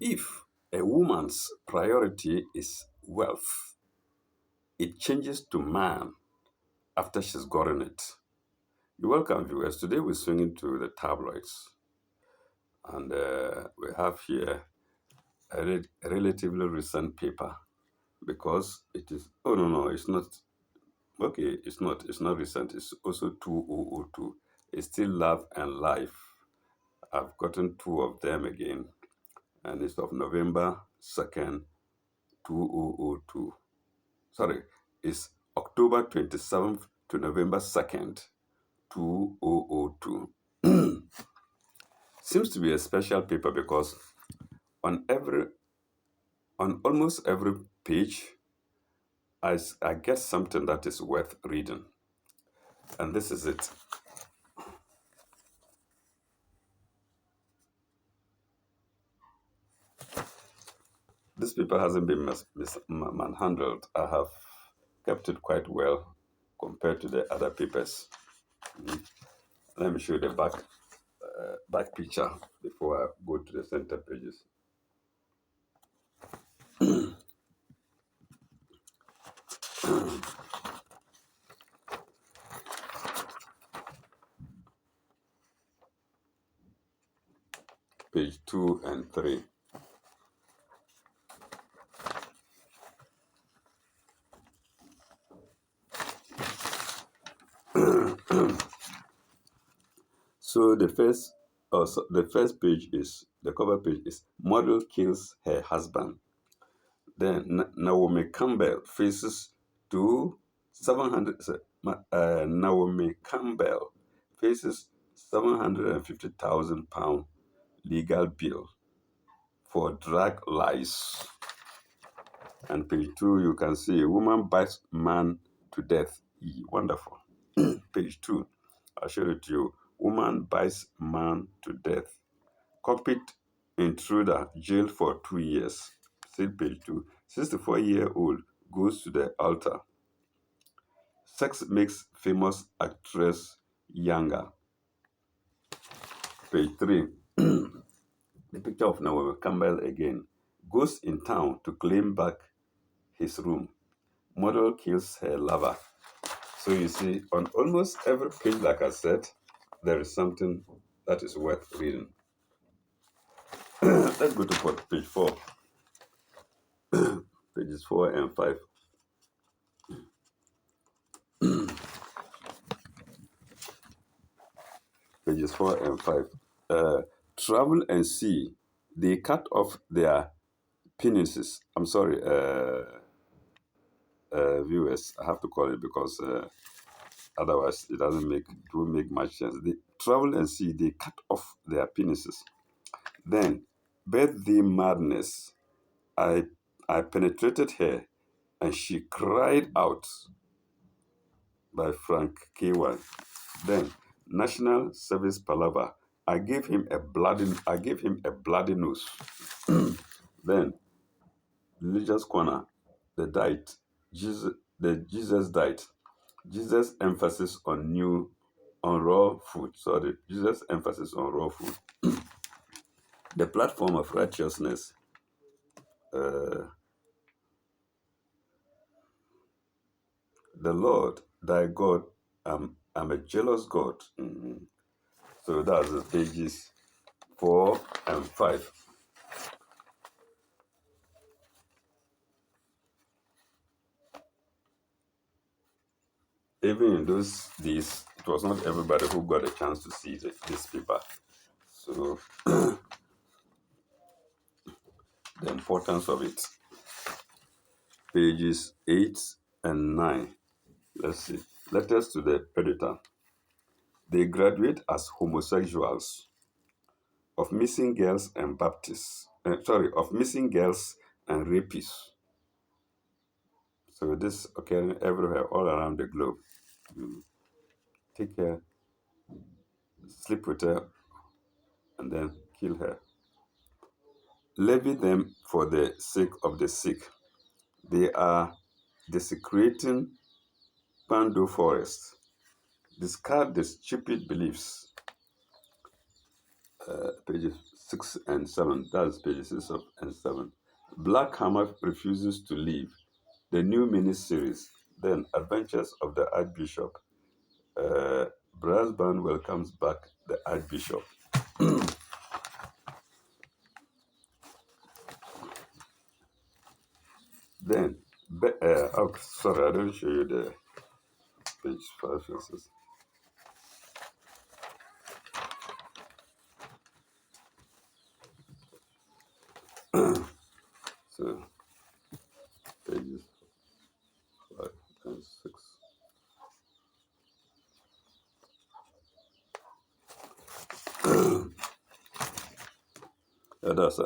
If a woman's priority is wealth, it changes to man after she's gotten it. You're welcome, viewers. Today we're swinging to the tabloids, and we have here a relatively recent paper because it is. Oh no, it's not. Okay, it's not recent. It's also 2002. It's still Love and Life. I've gotten two of them again, and it's of November 2nd, 2002. Sorry, it's October 27th to November 2nd, 2002. Seems to be a special paper because on every on almost every page I get something that is worth reading. And this is it. This paper hasn't been manhandled. I have kept it quite well compared to the other papers. Let me show you the back picture before I go to the center pages. Page 2 and 3. So the first page is the cover page is model kills her husband. Then Naomi Campbell faces to 700. Naomi Campbell faces £750,000 legal bill for drug lies. And page 2, you can see a woman bites man to death. Wonderful. Page 2, I'll show it to you. Woman bites man to death. Cockpit intruder jailed for 2 years. See page 2. 64-year-old goes to the altar. Sex makes famous actress younger. Page 3. The picture of Naomi Campbell again. Goes in town to claim back his room. Model kills her lover. So you see, on almost every page, like I said, there is something that is worth reading. Let's go to page 4. Pages 4 and 5. Pages 4 and 5. Travel and see. They cut off their penises. I'm sorry, viewers. I have to call it because otherwise it won't make much sense. They travel and see. They cut off their penises. Then, birthday madness. I penetrated her, and she cried out. By Frank K1. Then, National Service Palaver. I gave him a bloody nose. Then, Religious Corner. The diet. Jesus diet. Jesus emphasis on raw food. Sorry, Jesus emphasis on raw food. The platform of righteousness. The Lord, thy God, I'm a jealous God. So that's the pages 4 and 5. Even in those days, it was not everybody who got a chance to see this paper. So the importance of it. Pages 8 and 9. Let's see. Letters to the predator. They graduate as homosexuals of missing girls and Baptists. Of missing girls and rapists. So this occurring everywhere, all around the globe. Take her, sleep with her, and then kill her. Levy them for the sake of the sick. They are desecrating Pando Forest. Discard the stupid beliefs. Pages 6 and 7. That's pages 6 and 7. Black Hammer refuses to leave. The new miniseries. Then Adventures of the Archbishop. Uh, Brass Band welcomes back the Archbishop. Then, oh, sorry, I didn't show you the page 5 and 6. So, pages 5 and 6.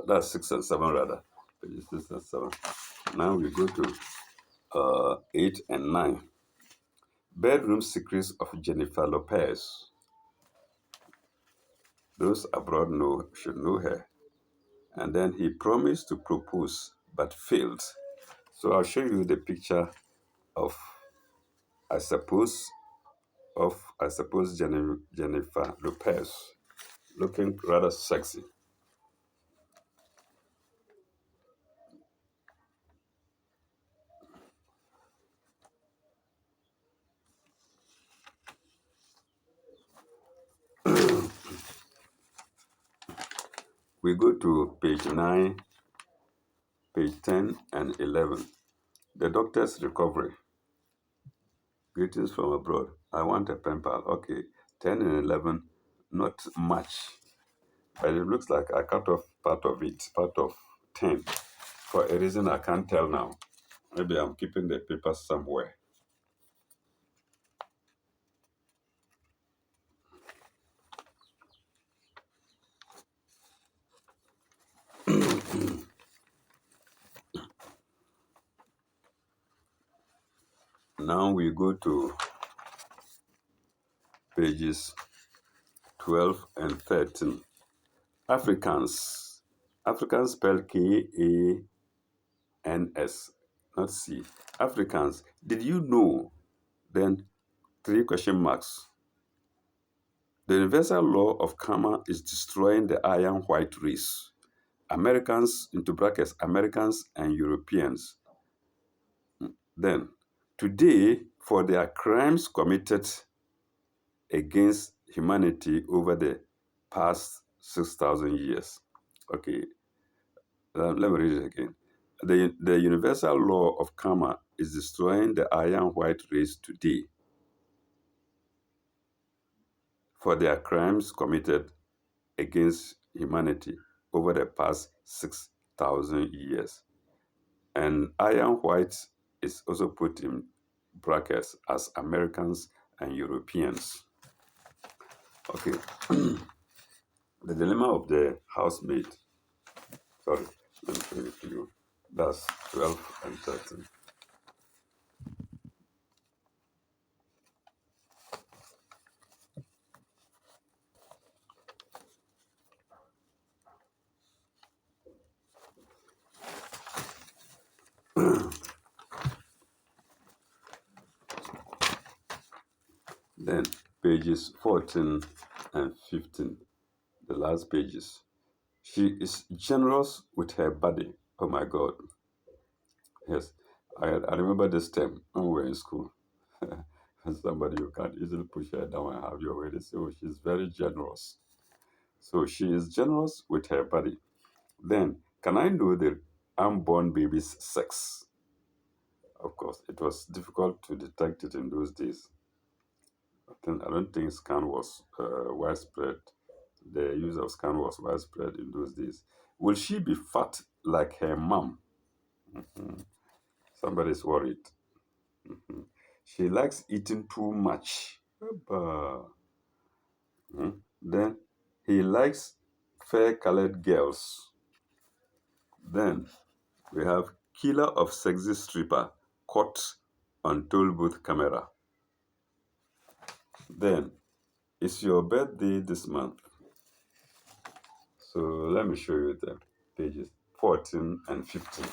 That's 6 and 7 rather. Pages 6 and 7. Now we go to 8 and 9. Bedroom Secrets of Jennifer Lopez. Those abroad should know her. And then he promised to propose but failed. So I'll show you the picture of I suppose Jennifer Lopez looking rather sexy. We go to page 9, page 10 and 11. The doctor's recovery. Greetings from abroad. I want a pen pal. Okay. 10 and 11, not much. But it looks like I cut off part of it, part of 10. For a reason I can't tell now. Maybe I'm keeping the papers somewhere. Now we go to pages 12 and 13. Africans. Africans spell K-A-N-S, not C. Africans. Did you know? Then 3 question marks. The universal law of karma is destroying the iron-white race. Americans, into brackets, Americans and Europeans. Then, today, for their crimes committed against humanity over the past 6,000 years. Okay, let me read it again. The universal law of karma is destroying the iron-white race today for their crimes committed against humanity over the past 6,000 years. And iron-white is also put in brackets as Americans and Europeans. Okay. The dilemma of the housemaid. Sorry, let me read it to you. That's 12 and 13. Then pages 14 and 15, the last pages. She is generous with her body. Oh my God. Yes, I remember this term when we were in school. Somebody you can't easily push her down and have your way. They say, oh, she's very generous. So she is generous with her body. Then, can I know the unborn baby's sex? Of course, it was difficult to detect it in those days. I don't think scan was widespread. The use of scan was widespread in those days. Will she be fat like her mom? Mhm. Somebody's worried. Mhm. She likes eating too much. Abba. Then he likes fair-colored girls. Then we have killer of sexy stripper caught on toll booth camera. Then it's your birthday this month. So let me show you the pages 14 and 15.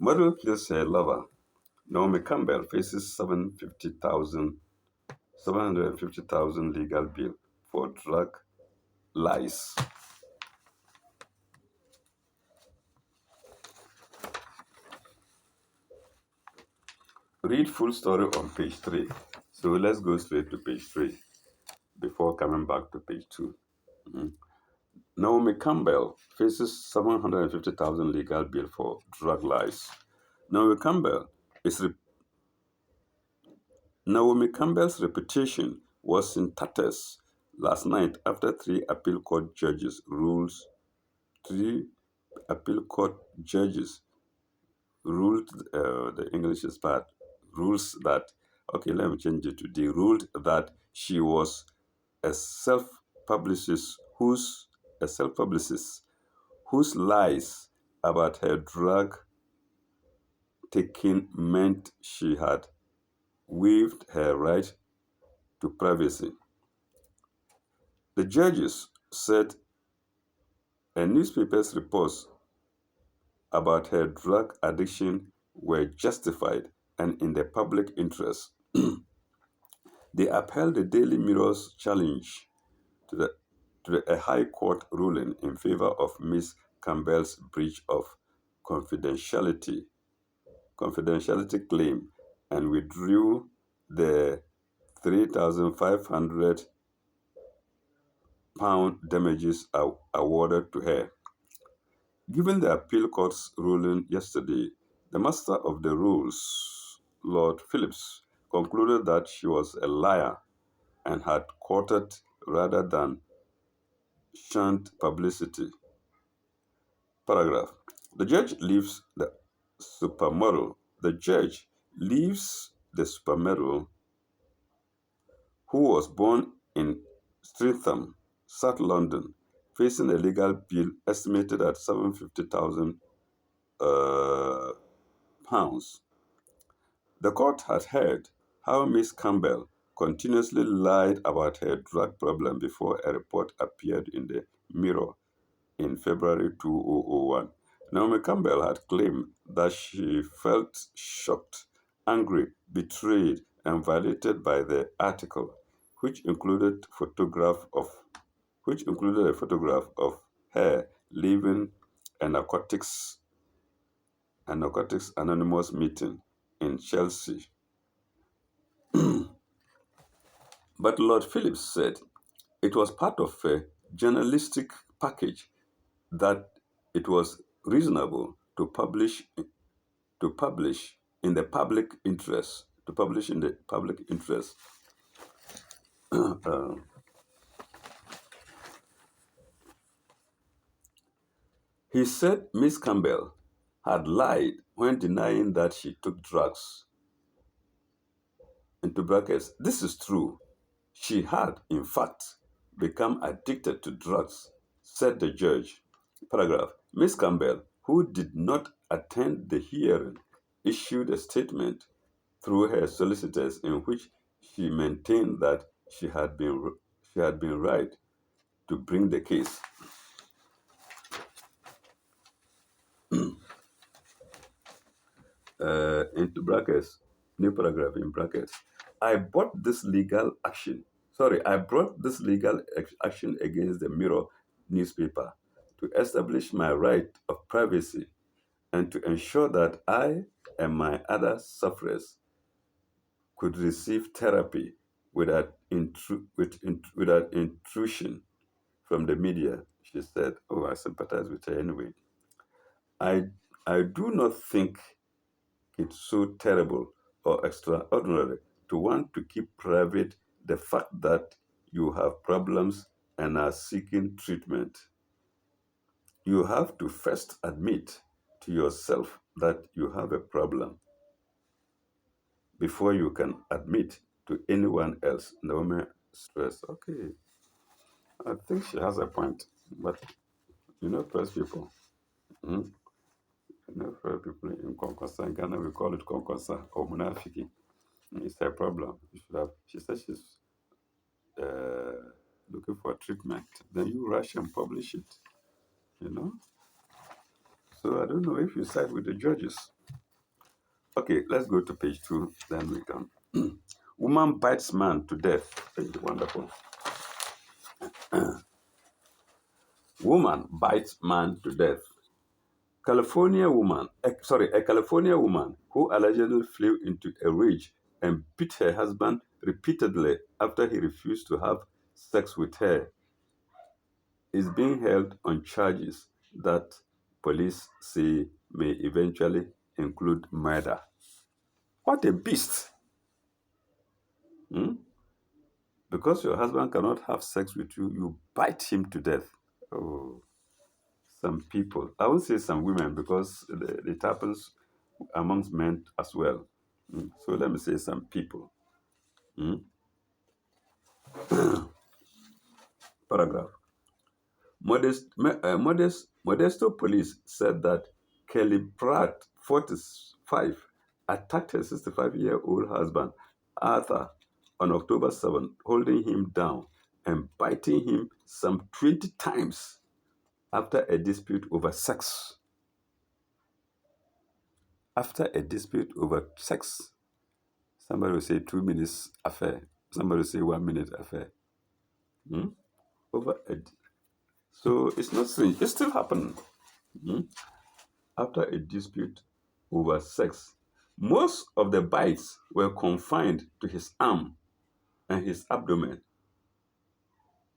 Model kills her lover. Naomi Campbell faces 750,000 legal bill for drug lies. Read full story on page 3. So let's go straight to page 3 before coming back to page 2. Mhm. Naomi Campbell faces 750,000 legal bill for drug lies. Naomi Campbell is re- Naomi Campbell's reputation was in tatters last night after three appeal court judges ruled the English is bad rules that okay, let me change it to the ruled that she was a self-publicist whose a self-publicist whose lies about her drug taking meant she had waived her right to privacy. The judges said a newspaper's reports about her drug addiction were justified and in the public interest. They upheld the Daily Mirror's challenge to, the, a High Court ruling in favor of Ms. Campbell's breach of confidentiality confidentiality claim and withdrew the £3,500 damages awarded to her. Given the appeal court's ruling yesterday, the master of the rules, Lord Phillips, concluded that she was a liar and had courted rather than shunned publicity. Paragraph. The judge leaves the supermodel. The judge leaves the supermodel who was born in Streatham, South London, facing a legal bill estimated at £750,000. The court had heard how Miss Campbell continuously lied about her drug problem before a report appeared in the Mirror in February 2001. Naomi Campbell had claimed that she felt shocked, angry, betrayed, and violated by the article, which included a photograph of her leaving a narcotics anonymous meeting in Chelsea. But Lord Phillips said it was part of a journalistic package that it was reasonable to publish in the public interest to publish in the public interest. Uh, he said Miss Campbell had lied when denying that she took drugs. Into brackets, this is true. She had, in fact, become addicted to drugs, said the judge. Paragraph. Miss Campbell, who did not attend the hearing, issued a statement through her solicitors in which she maintained that she had been right to bring the case. Into brackets, new paragraph in brackets. I brought this legal action. Sorry, I brought this legal action against the Mirror newspaper to establish my right of privacy and to ensure that I and my other sufferers could receive therapy without intrusion from the media. She said, "Oh, I sympathize with her anyway. I I do not think it's so terrible or extraordinary to want to keep private the fact that you have problems and are seeking treatment. You have to first admit to yourself that you have a problem before you can admit to anyone else." Naomi stressed. Okay, I think she has a point, but press people. Hmm? Press people in Konkosa. In Ghana, we call it Konkosa or Munafiki. It's her problem. She says she's uh, looking for treatment. Then you rush and publish it, you know? So I don't know if you side with the judges. Okay, let's go to page 2, then we can. Woman bites man to death. Hey, wonderful. Woman bites man to death. A California woman who allegedly flew into a rage and beat her husband repeatedly after he refused to have sex with her is being held on charges that police say may eventually include murder. What a beast! Hmm? Because your husband cannot have sex with you, you bite him to death. Oh, some people. I would say some women because it happens amongst men as well. So let me say some people. Mm. Paragraph. Modesto police said that Kelly Pratt, 45, attacked her 65-year-old husband, Arthur, on October 7, holding him down and biting him some 20 times after a dispute over sex. After a dispute over sex, somebody will say 2 minutes affair, somebody will say 1 minute affair. Hmm? Over a, so it's not strange. It's still happening. Hmm? After a dispute over sex, most of the bites were confined to his arm and his abdomen,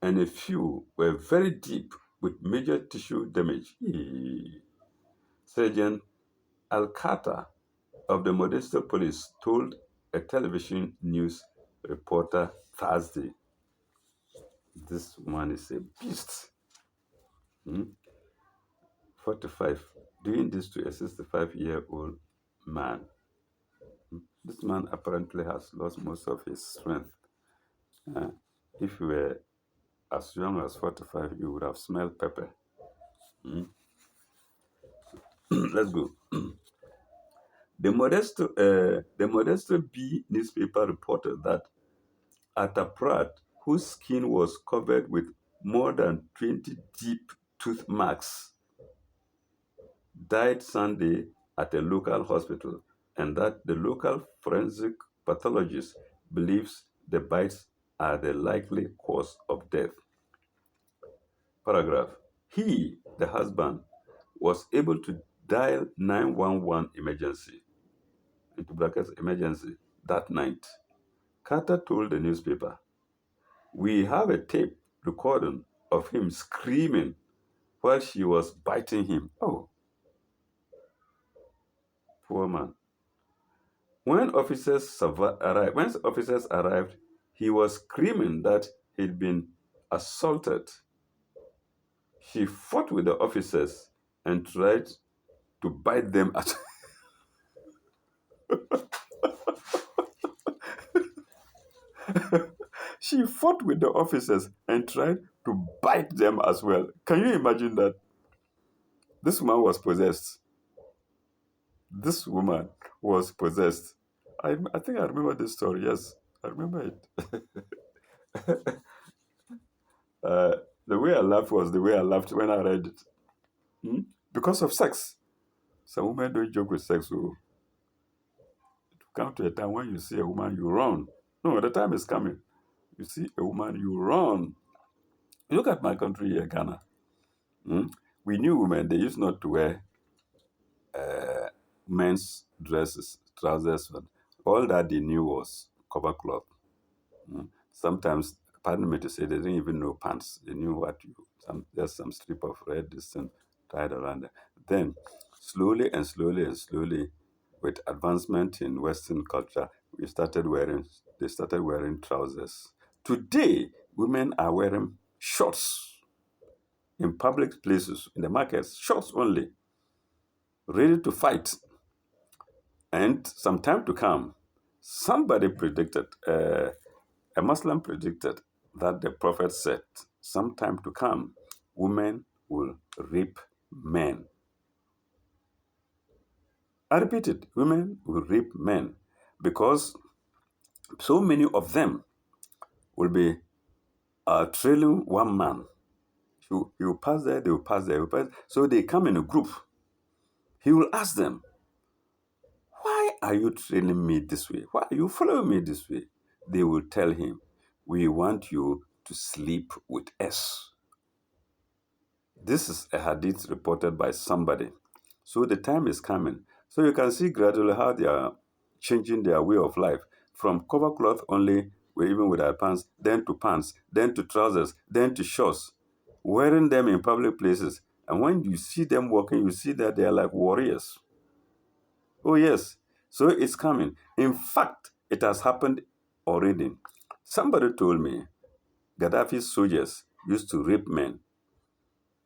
and a few were very deep with major tissue damage. Sergeant Alcata of the Modesto police told a television news reporter Thursday. This man is a beast. Hmm? 45, doing this to a 65-year-old man. This man apparently has lost most of his strength. Uh, if you were as young as 45, you would have smelled pepper. Mm. Let's go. The Modesto B newspaper reported that Atta Pratt, whose skin was covered with more than 20 deep tooth marks, died Sunday at a local hospital, and that the local forensic pathologist believes the bites are the likely cause of death. Paragraph. He, the husband, was able to dial 911 emergency, into brackets emergency, that night. Carter told the newspaper, "We have a tape recording of him screaming while she was biting him." Oh, poor man. When officers arrived, he was screaming that he'd been assaulted. She fought with the officers and tried to bite them at she fought with the officers and tried to bite them as well. Can you imagine that? This woman was possessed. This woman was possessed. I think I remember this story. Yes, I remember it. Uh, the way I laughed was the way I laughed when I read it. Hmm? Because of sex. Some women don't joke with sex. So it will come to a time when you see a woman, you run. No, the time is coming. You see a woman, you run. Look at my country here, Ghana. Hmm? We knew women, they used not to wear men's dresses, trousers. All that they knew was cover cloth. Sometimes, pardon me to say, they didn't even know pants. They knew just some strip of red this thing tied around them. Then, slowly and slowly and slowly, with advancement in Western culture, they started wearing trousers. Today, women are wearing shorts in public places, in the markets, shorts only, ready to fight. And some time to come, somebody predicted, a Muslim predicted that the Prophet said, some time to come, women will rape men. I repeat it, women will rape men because so many of them will be trailing one man. He will pass there, they will pass there, he will pass. So they come in a group. He will ask them, why are you training me this way? Why are you following me this way? They will tell him, we want you to sleep with us. This is a hadith reported by somebody. So the time is coming. So you can see gradually how they are changing their way of life from cover cloth only, even with their pants, then to trousers, then to shorts, wearing them in public places. And when you see them walking, you see that they are like warriors. Oh, yes. So it's coming. In fact, it has happened already. Somebody told me Gaddafi's soldiers used to rape men.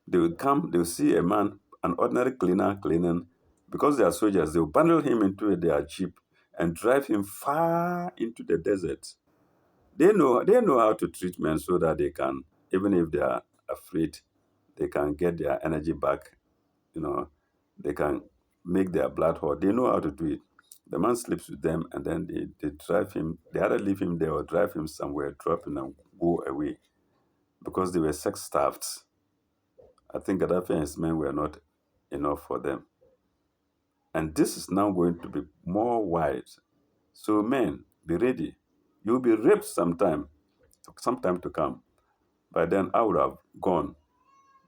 They would come, they would see a man, an ordinary cleaner cleaning, because they are soldiers, they will bundle him into their jeep and drive him far into the desert. They know how to treat men so that they can, even if they are afraid, they can get their energy back, you know, they can make their blood hot. They know how to do it. The man sleeps with them and then they drive him, they either leave him there or drive him somewhere, drop him and go away because they were sex starved. I think Gaddafi and his men were not enough for them. And this is now going to be more wide. So men, be ready. You'll be raped sometime to come. By then I would have gone.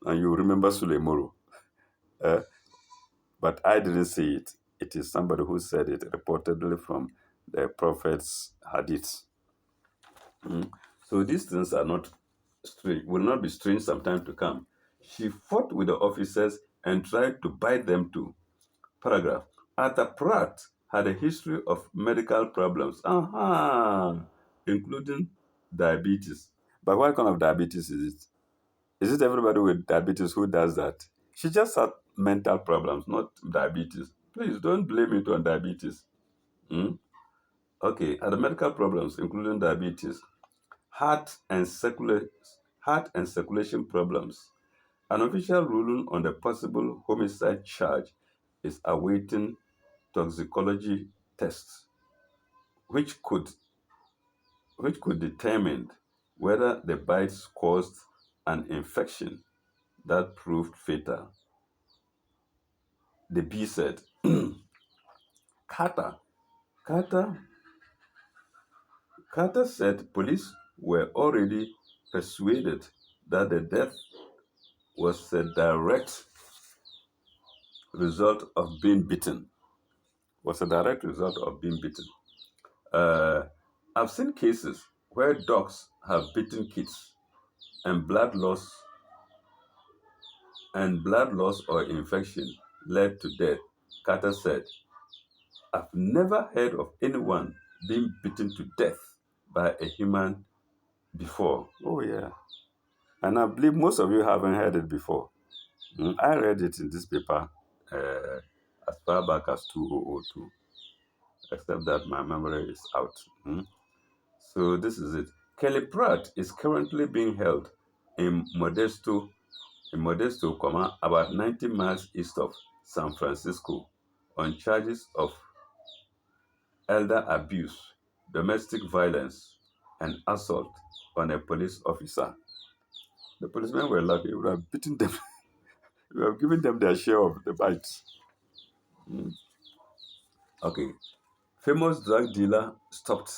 And you remember Sule Imoro. Uh, but I didn't see it. It is somebody who said it, reportedly from the Prophet's Hadith. Mm. So these things are not strange, will not be strange sometime to come. She fought with the officers and tried to bite them too. Paragraph. Arthur Pratt had a history of medical problems, including diabetes. But what kind of diabetes is it? Is it everybody with diabetes who does that? She just had mental problems, not diabetes. Please don't blame it on diabetes. Hmm? Okay, other medical problems, including diabetes, heart and circulation problems. An official ruling on the possible homicide charge is awaiting toxicology tests, which could determine whether the bites caused an infection that proved fatal. The bee said, Carter, Carter, Carter said police were already persuaded that the death was a direct result of being bitten. Was a direct result of being bitten. Uh, I've seen cases where dogs have bitten kids and blood loss or infection led to death. Carter said, I've never heard of anyone being bitten to death by a human before. Oh, yeah. And I believe most of you haven't heard it before. I read it in this paper as far back as 2002, except that my memory is out. So this is it. Kelly Pratt is currently being held in Modesto, about 90 miles east of San Francisco, on charges of elder abuse, domestic violence, and assault on a police officer. The policemen were lucky; we would have beaten them, we would have given them their share of the bites. Mm. Okay, famous drug dealer stopped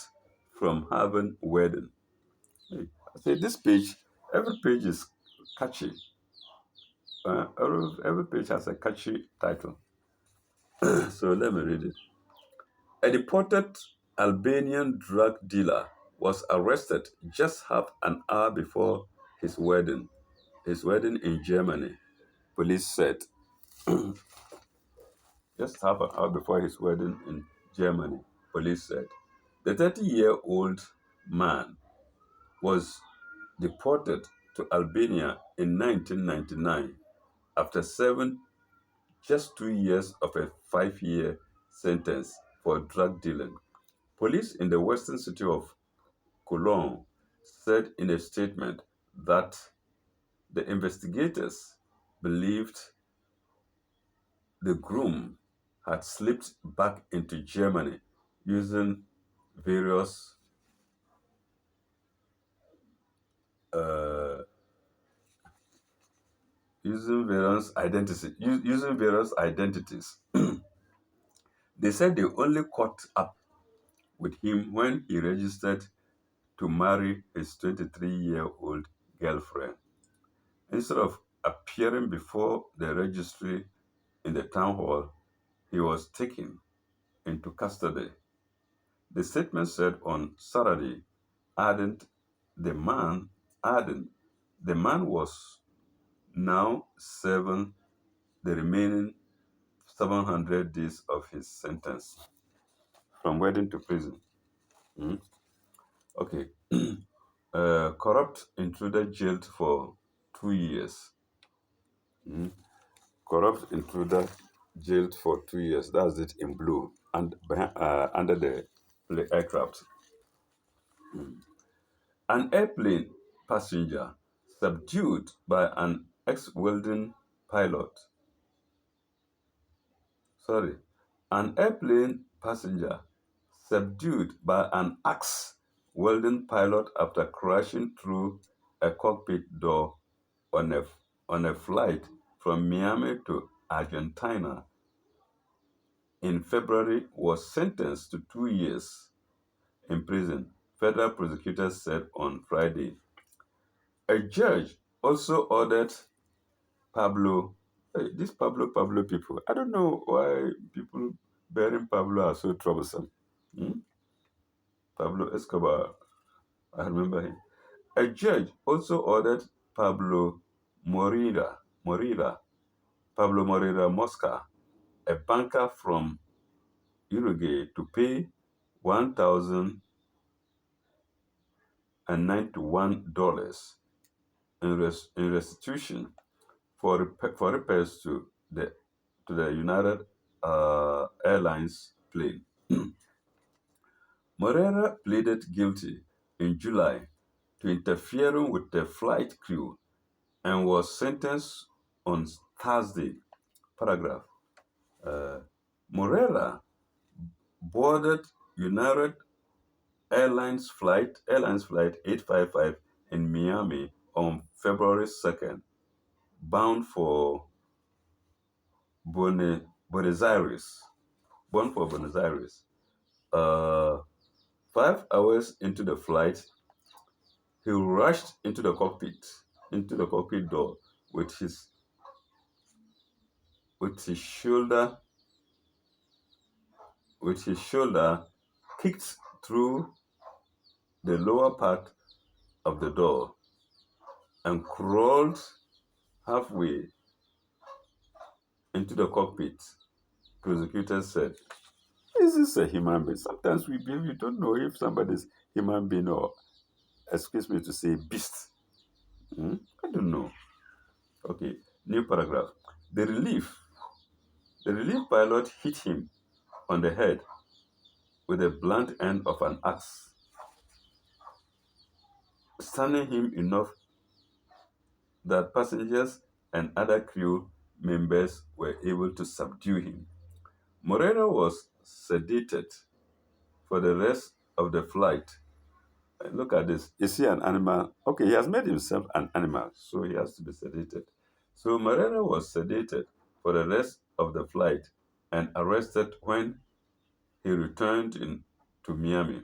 from having wedding. Hey, I say this page, every page is catchy. Every page has a catchy title. So let me read it. A deported Albanian drug dealer was arrested just half an hour before his wedding. His wedding in Germany, police said. Just half an hour before his wedding in Germany, police said. The 30-year-old man was deported to Albania in 1999 after serving just 2 years of a 5-year sentence for drug dealing. Police in the western city of Cologne said in a statement that the investigators believed the groom had slipped back into Germany using various uh, using various identities. They said they only caught up with him when he registered to marry his 23-year-old girlfriend. Instead of appearing before the registry in the town hall, he was taken into custody. The statement said on Saturday, adding the man adding the man was now serving the remaining 700 days of his sentence from wedding to prison. Hmm? Okay. Corrupt intruder jailed for 2 years. Hmm? Corrupt intruder jailed for 2 years. That's it in blue and under the aircraft. An airplane passenger subdued by an ex-welding pilot. Sorry, an airplane passenger subdued by an axe welding pilot after crashing through a cockpit door on a flight from Miami to Argentina in February was sentenced to 2 years in prison, federal prosecutors said on Friday. A judge also ordered Pablo, these Pablo people, I don't know why people bearing Pablo are so troublesome. Hmm? Pablo Escobar, I remember him. A judge also ordered Pablo Moreira, Moreira, Pablo Moreira Mosca, a banker from Uruguay, to pay $1,091 in restitution for repairs to the United Airlines plane. Moreira pleaded guilty in July to interfering with the flight crew and was sentenced on Thursday. Paragraph. Uh, Moreira boarded United Airlines flight 855 in Miami on February 2nd, bound for Buenos Aires. Bound for Buenos Aires. Uh, 5 hours into the flight, he rushed into the cockpit door with his shoulder with his shoulder kicked through the lower part of the door and crawled halfway into the cockpit, prosecutors said. Is this a human being? Sometimes we believe you don't know if somebody's human being or, excuse me to say, beast. Hmm? I don't know. Okay, new paragraph. The relief pilot hit him on the head with the blunt end of an axe, stunning him enough that passengers and other crew members were able to subdue him. Moreno was sedated for the rest of the flight. Look at this. Is he an animal? Okay, he has made himself an animal, so he has to be sedated. So Moreno was sedated for the rest of the flight and arrested when he returned to Miami.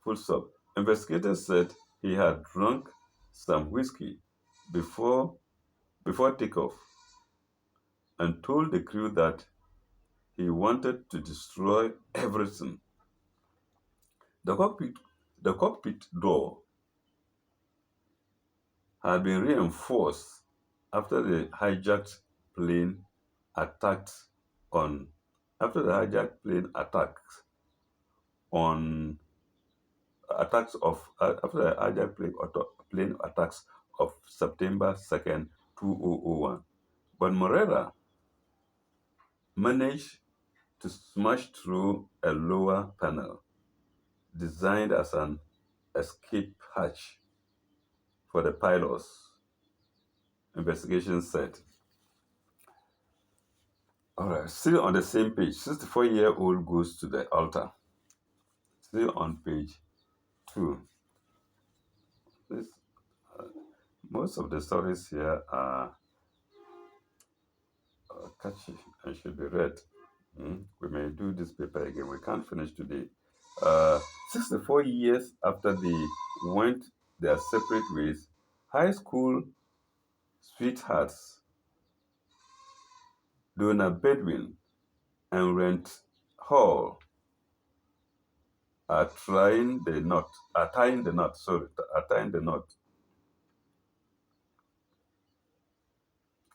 Full stop. Investigators said he had drunk some whiskey before takeoff and told the crew that he wanted to destroy everything. The cockpit, the cockpit door had been reinforced after the hijacked plane attacked on after the hijacked plane on attacks of after the hijacked plane attacks of September 2nd, 2001. But Morera managed to smash through a lower panel designed as an escape hatch for the pilots, investigation said. All right, still on the same page, 64-year-old goes to the altar. Still on page 2. This, uh, most of the stories here are catchy and should be read. We may do this paper again. We can't finish today. Uh, 64 years after they went their separate ways, high school sweethearts Donna Bedwin and Rent Hall are tying the knot, sorry, are tying the knot.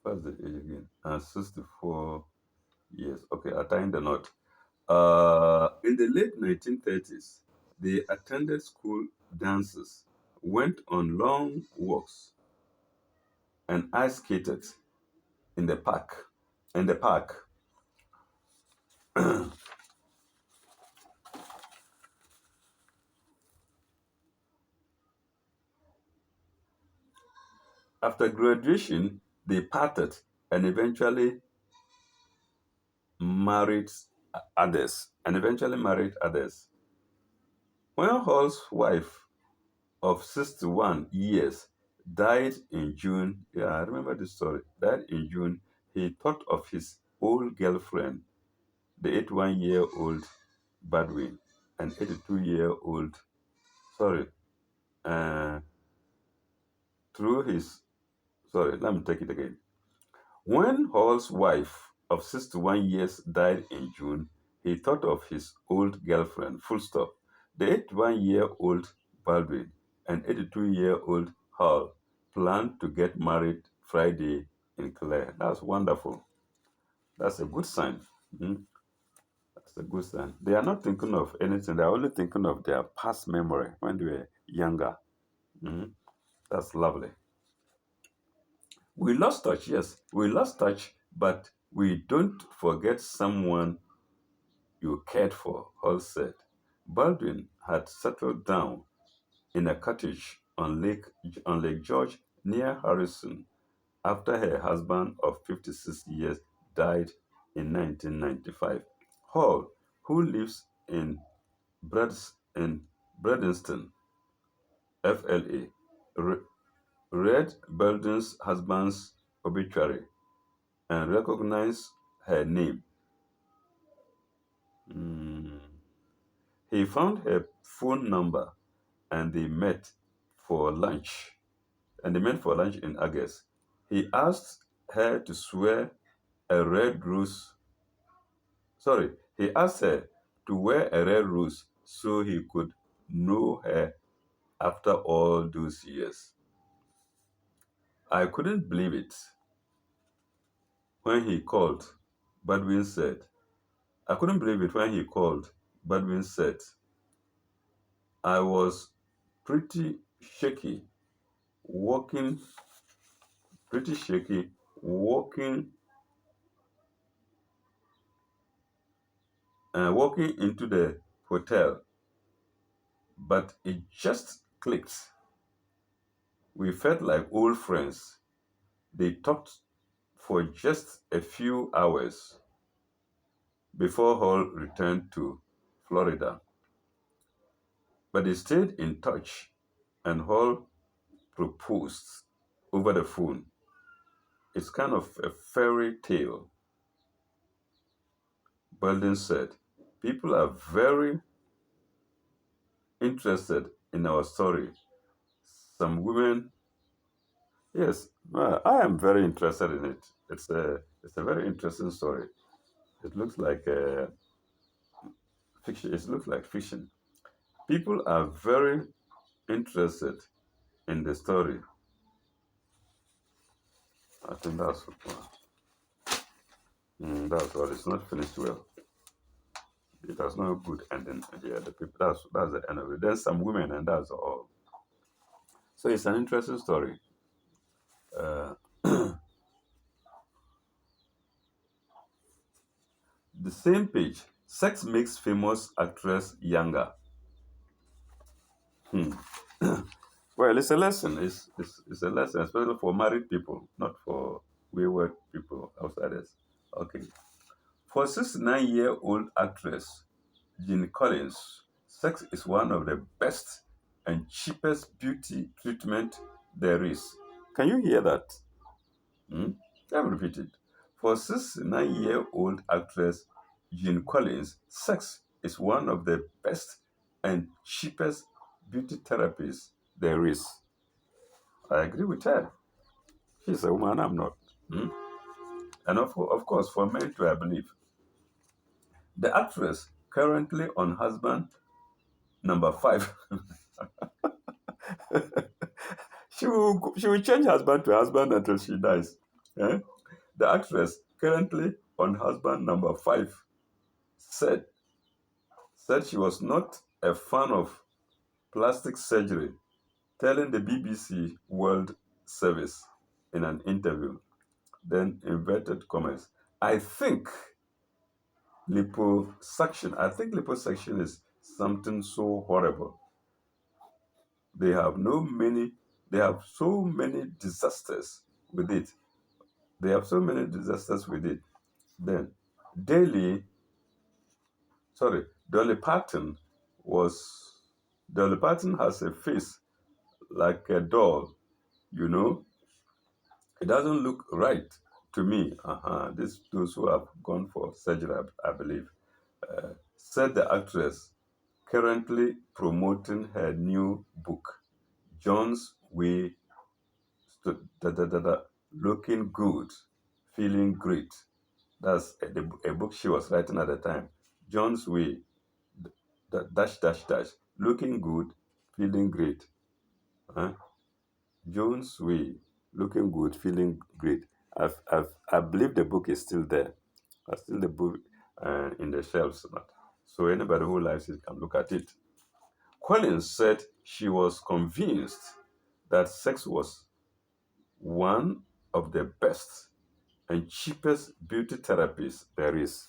What's the age again? 64 years. Okay, are tying the knot. In the late 1930s, they attended school dances, went on long walks, and ice skated in the park. In the park, after graduation, they parted and eventually married others. When Hall's wife of 61 years died in June, yeah, I remember this story, died in June, he thought of his old girlfriend, the 81-year-old Badwin, and 82-year-old, sorry, uh, through his, sorry, let me take it again. When Hall's wife of 61 years died in June, he thought of his old girlfriend, full stop. The 81-year-old Baldwin and 82-year-old Hall planned to get married Friday in Clare. That's wonderful. That's a good sign. Mhm. That's a good sign. They are not thinking of anything. They are only thinking of their past memory when they were younger. Mhm. That's lovely. We lost touch, yes, we lost touch, but we don't forget someone you cared for, Hall said. Baldwin had settled down in a cottage on Lake George near Harrison after her husband of 56 years died in 1995. Hall, who lives in Bredenston, FLA, read Baldwin's husband's obituary and recognized her name. Mm. He found her phone number and they met for lunch in August. He asked her to swear a red rose. Sorry, he asked her to wear a red rose so he could know her after all those years. I couldn't believe it when he called, Badwin said. I couldn't believe it when he called, Badwin said. I was pretty shaky, walking, pretty shaky, walking into the hotel, but it just clicked. We felt like old friends. They talked for just a few hours before Hall returned to Florida. But they stayed in touch, and Hall proposed over the phone. It's kind of a fairy tale, Belden said. People are very interested in our story. Some women, yes, I am very interested in it. It's a very interesting story. It looks like fiction. It looks like fiction. People are very interested in the story. I think that's what. It's not finished well. It has no good ending. Yeah, the people. That's the end of it. There's some women, and that's all. So it's an interesting story. Uh, the same page. Sex makes famous actress younger. Hmm. Well, it's a lesson. It's a lesson, especially for married people, not for wayward people, outsiders. Okay. For 69-year-old actress Jean Collins, sex is one of the best and cheapest beauty treatment there is. Can you hear that? Hmm? Let me repeat it. For 69-year-old actress Jean Collins, sex is one of the best and cheapest beauty therapies there is. I agree with her. She's a woman, I'm not. Hmm? And of course, for men too, I believe. The actress currently on husband number five. She will change husband to husband until she dies. Eh? The actress currently on husband number five said said she was not a fan of plastic surgery, telling the BBC World Service in an interview. Then inverted commas. I think liposuction is something so horrible. They have no many they have so many disasters with it. They have so many disasters with it. Then daily sorry, Dolly Parton was Dolly Parton has a face like a doll, you know. It doesn't look right to me. This those who have gone for surgery, I believe. Said the actress, currently promoting her new book, John's Way, da, da, da, da, looking good, feeling great. That's a book she was writing at the time. John's Way, dash, dash, dash, looking good, feeling great. Huh? Jones Way, looking good, feeling great. I believe the book is still there. I still the book in the shelves. So anybody who likes it can look at it. Collins said she was convinced that sex was one of the best and cheapest beauty therapies there is.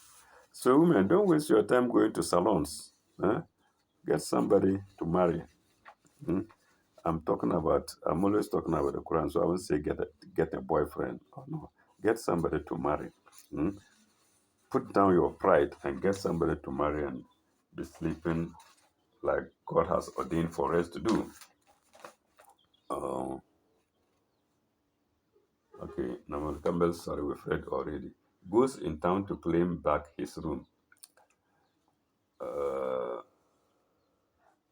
So women, don't waste your time going to salons. Huh? Get somebody to marry. Hmm? I'm always talking about the Quran, so I won't say get a boyfriend. Oh no, get somebody to marry. Hmm? Put down your pride and get somebody to marry and be sleeping like God has ordained for us to do. Uh, okay, Namal Campbell, sorry, we've read already. Goes in town to claim back his room. Uh,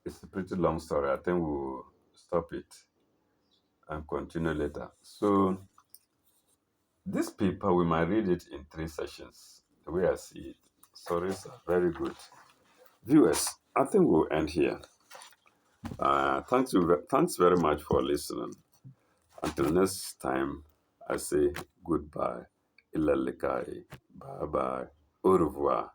it's a pretty long story. I think we'll stop it and continue later. So this paper, we might read it in 3 sessions, the way I see it. Stories are very good. Viewers, I think we'll end here. Thanks very much for listening. Until next time, I say goodbye. Ilalikai. Bye bye. Au revoir.